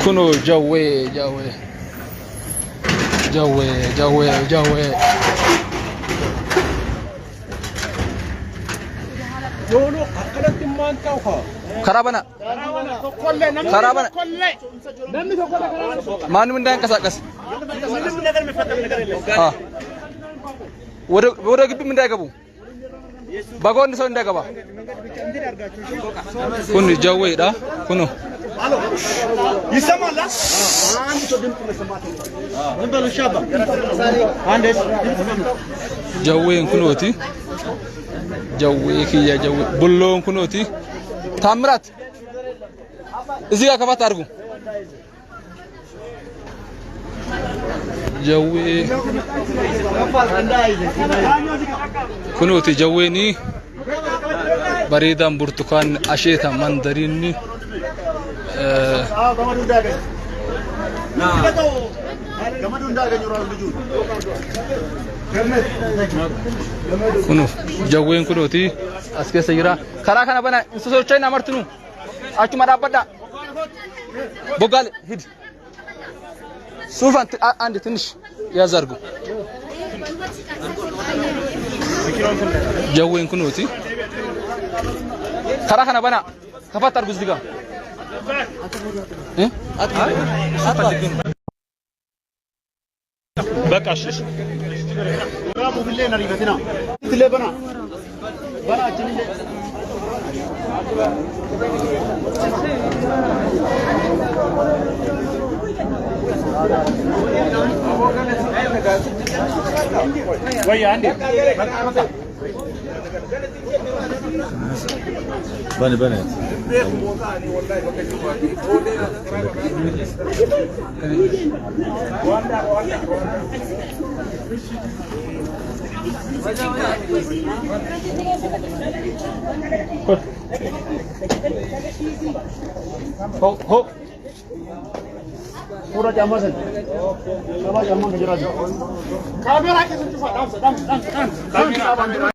كنو جوي جوي جوي جوي جوي خرابنا خرابنا ما نمن دان كساكس ወደ ግቢ እንዳይገቡ በጎን ሰው እንዳይገባ ኩን ጀዌዳ ኩኑ ይሰማል አንድ ሰው ድምጽ መስማት ምን በሉ ሻባ አንዴ ጀዌን ኩኖቲ ጀዌ ኪያ ጀዌ ቡሎን ኩኖቲ ታምራት እዚህ ጋር ከፋት አድርጉ جوي كنوتي جويني بريدان برتقال أشيتا مندريني كنو جوين كنوتي أسكي سيرا خرا خنا بنا سوچاي نامرتنو أچو مدا بدا بوغال هيد سوفان عندي تنش يا زرقو جوين كنوتي خراخنا بنا كفاتر بزدقا بقاش برافو بالله نريبتنا تلي بنا بنا جنين ويا عندي بني بني هو पूरा जामा से सब जामा गुजरात कैमरा के से दम